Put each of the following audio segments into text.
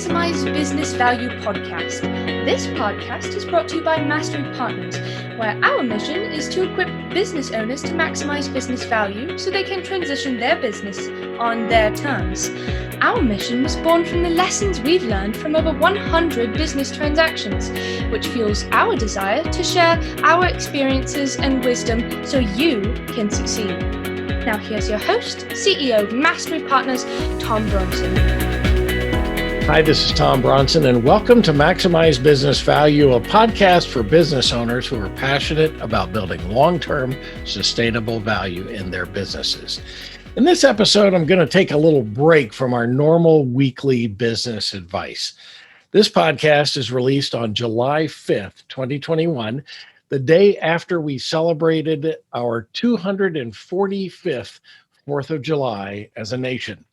Maximize Business Value podcast. This podcast is brought to you by Mastery Partners, where our mission is to equip business owners to maximize business value so they can transition their business on their terms. Our mission was born from the lessons we've learned from over 100 business transactions, which fuels our desire to share our experiences and wisdom so you can succeed. Now here's your host, CEO of Mastery Partners, Tom Bronson. Hi, this is Tom Bronson, and welcome to Maximize Business Value, a podcast for business owners who are passionate about building long-term sustainable value in their businesses. In this episode, I'm going to take a little break from our normal weekly business advice. This podcast is released on July 5th, 2021, the day after we celebrated our 245th 4th of July as a nation.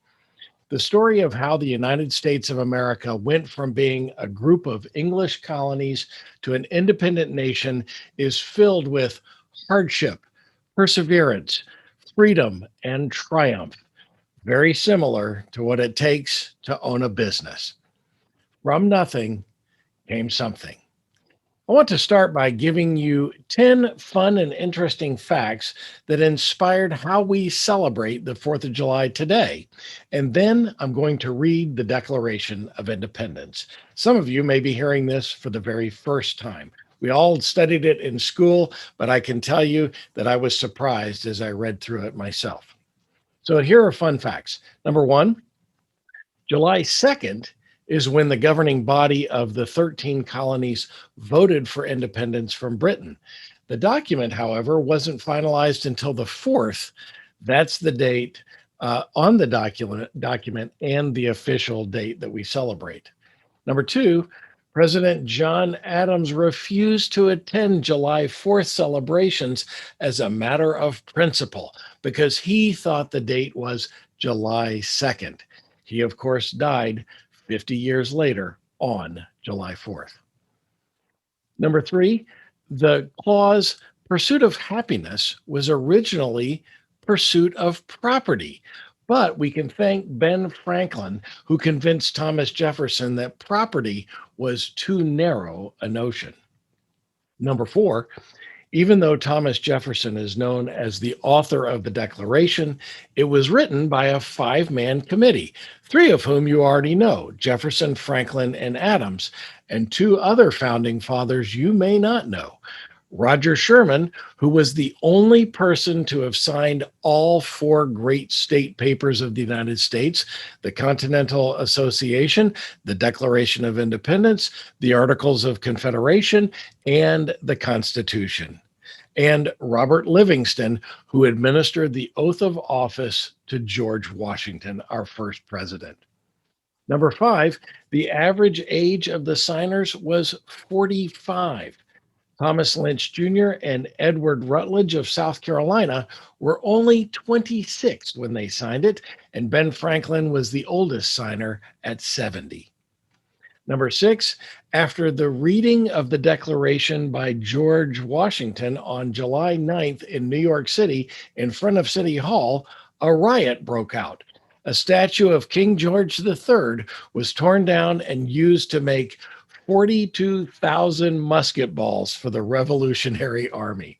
The story of how the United States of America went from being a group of English colonies to an independent nation is filled with hardship, perseverance, freedom, and triumph, very similar to what it takes to own a business. From nothing came something. I want to start by giving you 10 fun and interesting facts that inspired how we celebrate the 4th of July today. And then I'm going to read the Declaration of Independence. Some of you may be hearing this for the very first time. We all studied it in school, but I can tell you that I was surprised as I read through it myself. So here are fun facts. Number one, July 2nd is when the governing body of the 13 colonies voted for independence from Britain. The document, however, wasn't finalized until the 4th. That's the date on the document and the official date that we celebrate. Number two, President John Adams refused to attend July 4th celebrations as a matter of principle because he thought the date was July 2nd. He, of course, died 50 years later on July 4th. Number three, the clause pursuit of happiness was originally pursuit of property, but we can thank Ben Franklin, who convinced Thomas Jefferson that property was too narrow a notion. Number four, even though Thomas Jefferson is known as the author of the Declaration, it was written by a 5-man committee, 3 of whom you already know, Jefferson, Franklin, and Adams, and 2 other founding fathers you may not know. Roger Sherman, who was the only person to have signed all 4 great state papers of the United States, the Continental Association, the Declaration of Independence, the Articles of Confederation, and the Constitution. And Robert Livingston, who administered the oath of office to George Washington, our first president. Number 5, the average age of the signers was 45. Thomas Lynch Jr. and Edward Rutledge of South Carolina were only 26 when they signed it, and Ben Franklin was the oldest signer at 70. Number 6, after the reading of the Declaration by George Washington on July 9th in New York City in front of City Hall, a riot broke out. A statue of King George III was torn down and used to make 42,000 musket balls for the Revolutionary Army.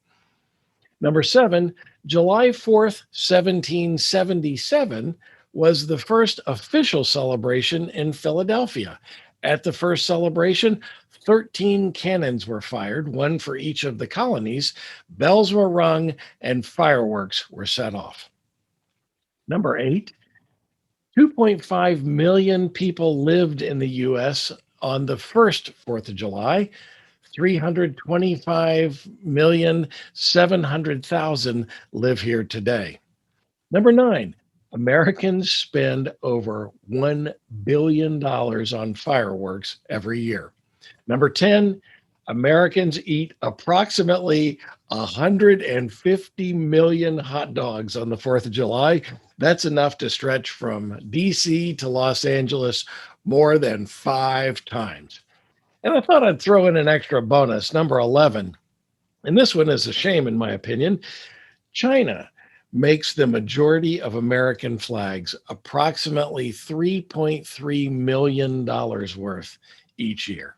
Number 7, July 4th, 1777 was the first official celebration in Philadelphia. At the first celebration, 13 cannons were fired, 1 for each of the colonies, bells were rung, and fireworks were set off. Number 8, 2.5 million people lived in the U.S. on the first 4th of July, 325,700,000 live here today. Number 9, Americans spend over $1 billion on fireworks every year. Number 10, Americans eat approximately 150 million hot dogs on the 4th of July. That's enough to stretch from DC to Los Angeles more than 5 times. And I thought I'd throw in an extra bonus, number 11. And this one is a shame, in my opinion. China makes the majority of American flags approximately $3.3 million worth each year.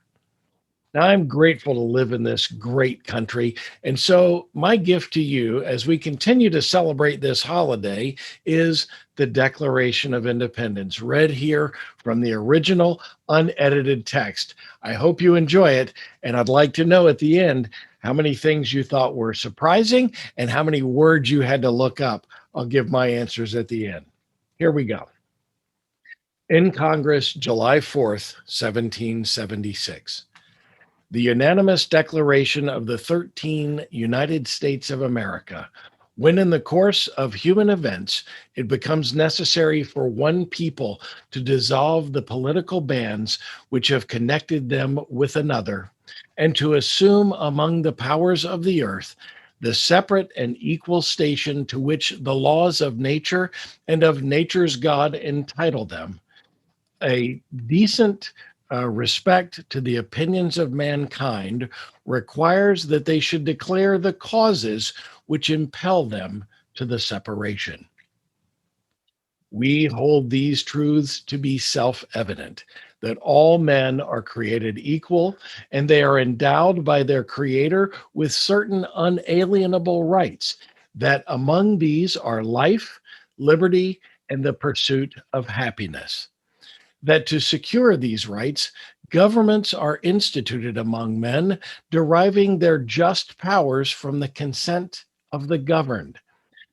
Now, I'm grateful to live in this great country. And so, my gift to you as we continue to celebrate this holiday is the Declaration of Independence, read here from the original unedited text. I hope you enjoy it. And I'd like to know at the end how many things you thought were surprising and how many words you had to look up. I'll give my answers at the end. Here we go. In Congress, July 4th, 1776. The unanimous declaration of the 13 United States of America, when in the course of human events it becomes necessary for one people to dissolve the political bands which have connected them with another, and to assume among the powers of the earth the separate and equal station to which the laws of nature and of nature's God entitle them, a decent respect to the opinions of mankind requires that they should declare the causes which impel them to the separation. We hold these truths to be self evident that all men are created equal and they are endowed by their Creator with certain unalienable rights, that among these are life, liberty, and the pursuit of happiness. That to secure these rights, governments are instituted among men, deriving their just powers from the consent of the governed.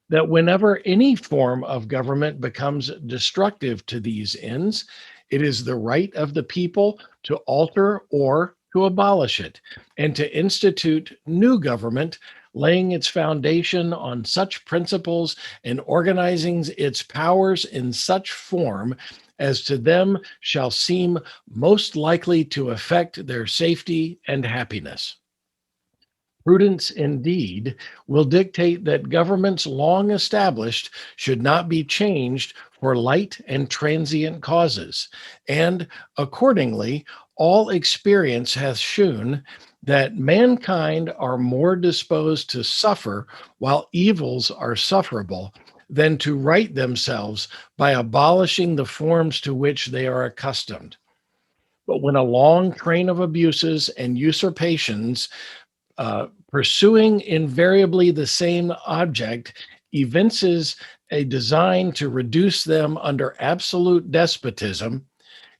That whenever any form of government becomes destructive to these ends, it is the right of the people to alter or to abolish it, and to institute new government, laying its foundation on such principles and organizing its powers in such form as to them shall seem most likely to affect their safety and happiness. Prudence, indeed, will dictate that governments long established should not be changed for light and transient causes. And accordingly, all experience hath shewn that mankind are more disposed to suffer while evils are sufferable than to right themselves by abolishing the forms to which they are accustomed. But when a long train of abuses and usurpations pursuing invariably the same object evinces a design to reduce them under absolute despotism,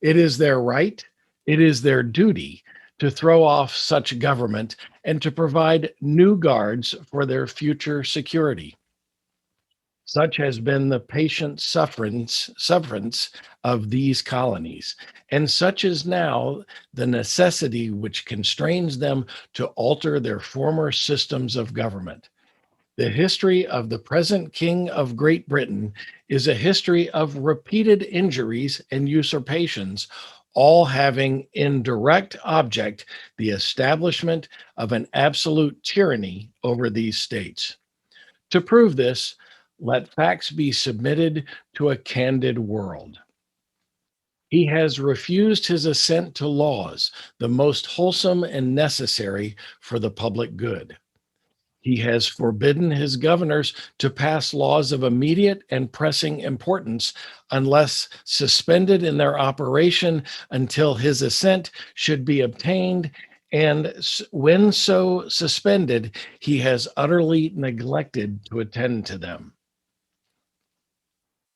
it is their right, it is their duty to throw off such government and to provide new guards for their future security. Such has been the patient sufferance of these colonies, and such is now the necessity which constrains them to alter their former systems of government. The history of the present King of Great Britain is a history of repeated injuries and usurpations, all having in direct object the establishment of an absolute tyranny over these states. To prove this, let facts be submitted to a candid world. He has refused his assent to laws, the most wholesome and necessary for the public good. He has forbidden his governors to pass laws of immediate and pressing importance unless suspended in their operation until his assent should be obtained. And when so suspended, he has utterly neglected to attend to them.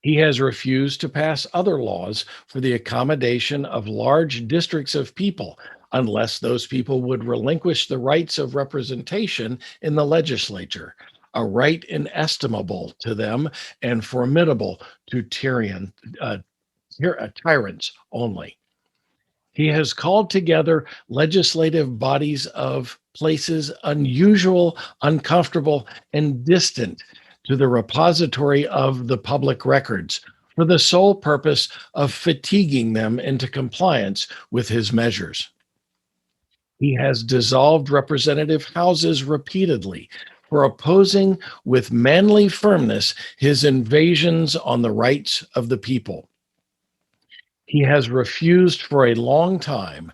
He has refused to pass other laws for the accommodation of large districts of people unless those people would relinquish the rights of representation in the legislature, a right inestimable to them and formidable to tyrants only. He has called together legislative bodies of places unusual, uncomfortable, and distant to the repository of the public records for the sole purpose of fatiguing them into compliance with his measures. He has dissolved representative houses repeatedly for opposing with manly firmness his invasions on the rights of the people. He has refused for a long time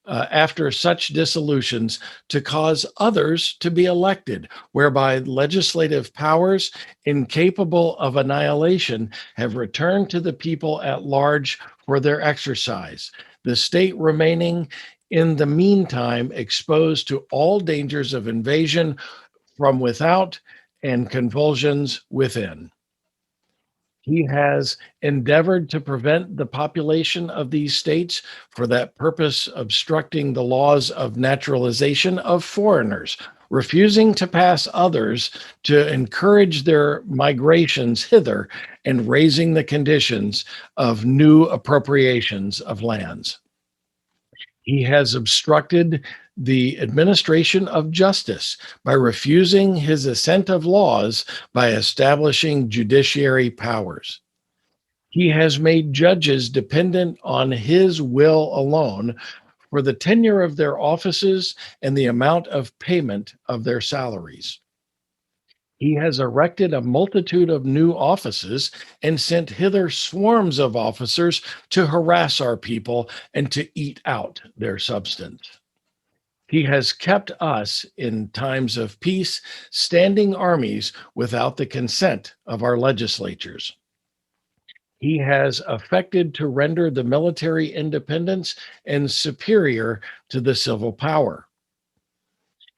after such dissolutions to cause others to be elected, whereby legislative powers incapable of annihilation have returned to the people at large for their exercise, the state remaining in the meantime exposed to all dangers of invasion from without and convulsions within. He has endeavored to prevent the population of these states, for that purpose obstructing the laws of naturalization of foreigners, refusing to pass others to encourage their migrations hither, and raising the conditions of new appropriations of lands. He has obstructed the administration of justice by refusing his assent of laws by establishing judiciary powers. He has made judges dependent on his will alone for the tenure of their offices and the amount of payment of their salaries. He has erected a multitude of new offices and sent hither swarms of officers to harass our people and to eat out their substance. He has kept us in times of peace, standing armies without the consent of our legislatures. He has affected to render the military independence and superior to the civil power.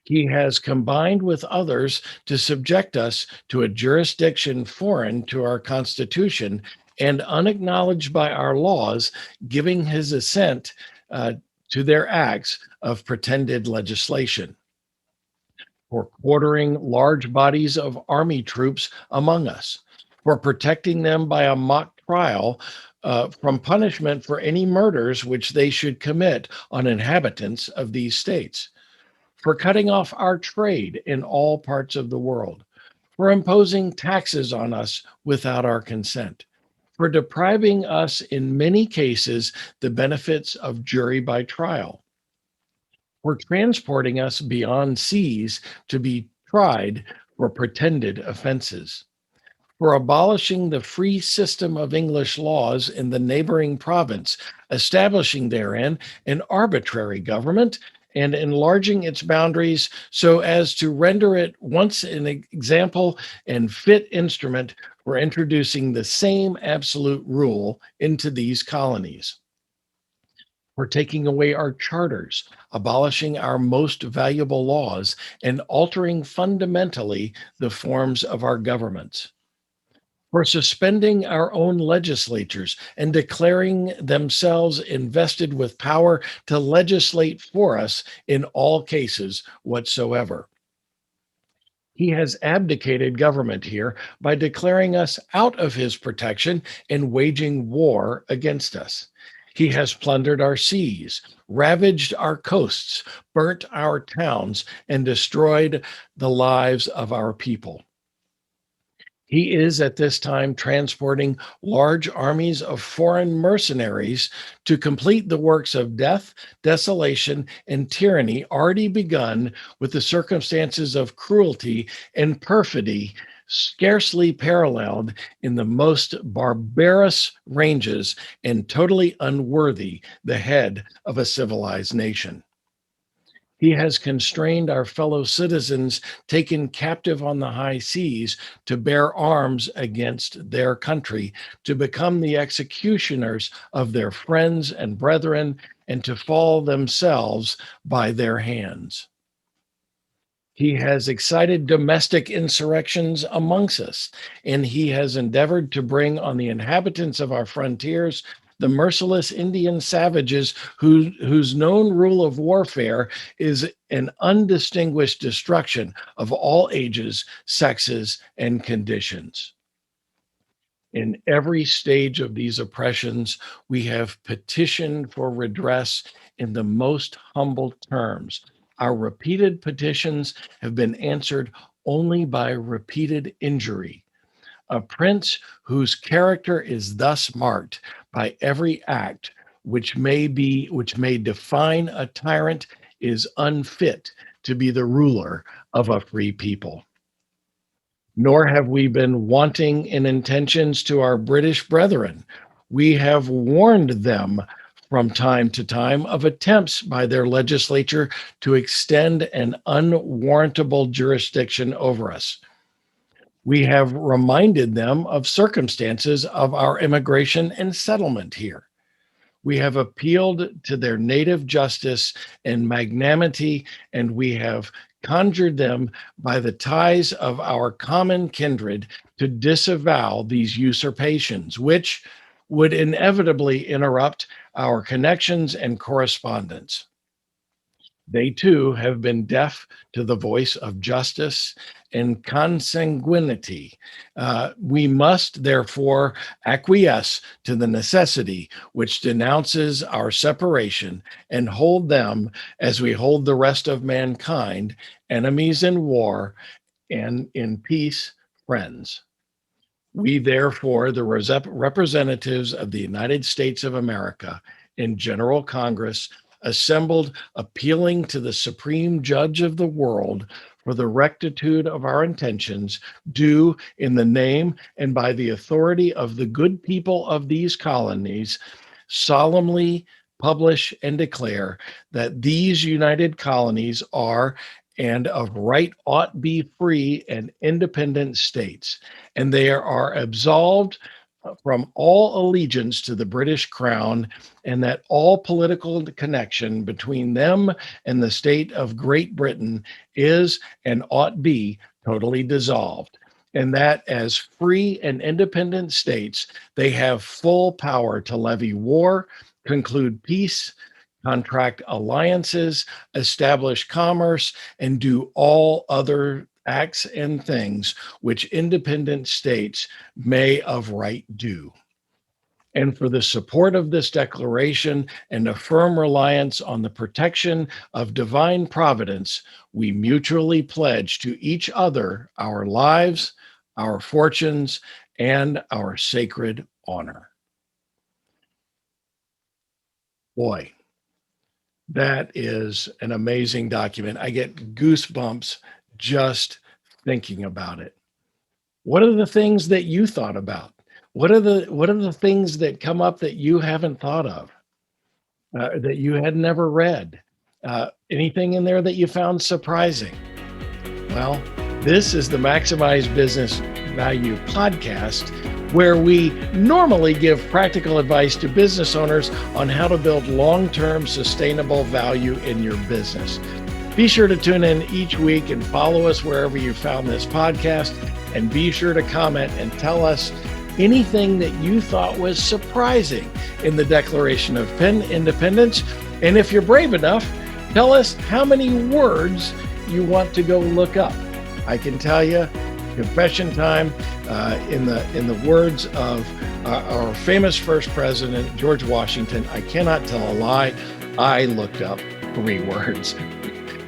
He has combined with others to subject us to a jurisdiction foreign to our Constitution and unacknowledged by our laws, giving his assent to their acts of pretended legislation, for quartering large bodies of army troops among us, for protecting them by a mock trial from punishment for any murders which they should commit on inhabitants of these states, for cutting off our trade in all parts of the world, for imposing taxes on us without our consent, for depriving us in many cases the benefits of jury by trial, for transporting us beyond seas to be tried for pretended offenses, for abolishing the free system of English laws in the neighboring province, establishing therein an arbitrary government and enlarging its boundaries so as to render it once an example and fit instrument for introducing the same absolute rule into these colonies, for taking away our charters, abolishing our most valuable laws, and altering fundamentally the forms of our governments, for suspending our own legislatures and declaring themselves invested with power to legislate for us in all cases whatsoever. He has abdicated government here by declaring us out of his protection and waging war against us. He has plundered our seas, ravaged our coasts, burnt our towns, and destroyed the lives of our people. He is at this time transporting large armies of foreign mercenaries to complete the works of death, desolation, and tyranny already begun, with the circumstances of cruelty and perfidy scarcely paralleled in the most barbarous ranges and totally unworthy the head of a civilized nation. He has constrained our fellow citizens taken captive on the high seas to bear arms against their country, to become the executioners of their friends and brethren, and to fall themselves by their hands. He has excited domestic insurrections amongst us, and he has endeavored to bring on the inhabitants of our frontiers the merciless Indian savages whose known rule of warfare is an undistinguished destruction of all ages, sexes, and conditions. In every stage of these oppressions, we have petitioned for redress in the most humble terms. Our repeated petitions have been answered only by repeated injury. A prince whose character is thus marked by every act which may define a tyrant is unfit to be the ruler of a free people. Nor have we been wanting in intentions to our British brethren. We have warned them from time to time of attempts by their legislature to extend an unwarrantable jurisdiction over us. We have reminded them of circumstances of our immigration and settlement here. We have appealed to their native justice and magnanimity, and we have conjured them by the ties of our common kindred to disavow these usurpations, which would inevitably interrupt our connections and correspondence. They too have been deaf to the voice of justice and consanguinity. We must therefore acquiesce to the necessity which denounces our separation and hold them as we hold the rest of mankind, enemies in war and in peace, friends. We, therefore, the representatives of the United States of America in General Congress, assembled appealing to the Supreme Judge of the world for the rectitude of our intentions, do in the name and by the authority of the good people of these colonies, solemnly publish and declare that these united colonies are and of right ought be free and independent states, and they are absolved from all allegiance to the British Crown, and that all political connection between them and the state of Great Britain is and ought be totally dissolved, and that as free and independent states, they have full power to levy war, conclude peace, contract alliances, establish commerce, and do all other acts and things which independent states may of right do. And for the support of this declaration and a firm reliance on the protection of divine providence, we mutually pledge to each other our lives, our fortunes, and our sacred honor. Boy, that is an amazing document. I get goosebumps just thinking about it. What are the things that you thought about? What are the things that come up that you haven't thought of, that you had never read? Anything in there that you found surprising? Well, this is the Maximize Business Value podcast, where we normally give practical advice to business owners on how to build long-term sustainable value in your business. Be sure to tune in each week and follow us wherever you found this podcast, and be sure to comment and tell us anything that you thought was surprising in the Declaration of Independence. And if you're brave enough, tell us how many words you want to go look up. I can tell you, confession time, in the words of our famous first president, George Washington, I cannot tell a lie. I looked up 3 words.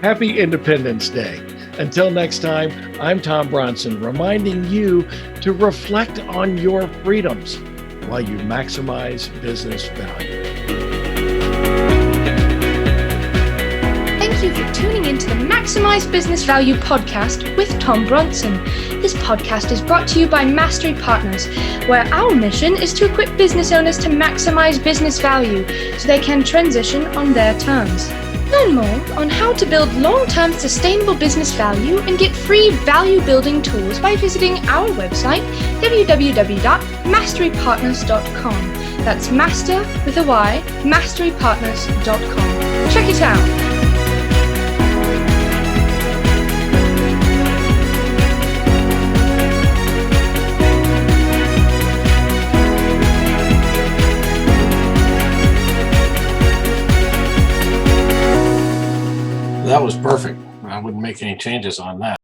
Happy Independence Day. Until next time, I'm Tom Bronson, reminding you to reflect on your freedoms while you maximize business value. Thank you for tuning into the Maximize Business Value podcast with Tom Bronson. This podcast is brought to you by Mastery Partners, where our mission is to equip business owners to maximize business value so they can transition on their terms. Learn more on how to build long-term sustainable business value and get free value-building tools by visiting our website, www.masterypartners.com. That's master with a Y, masterypartners.com. Check it out. That was perfect. I wouldn't make any changes on that.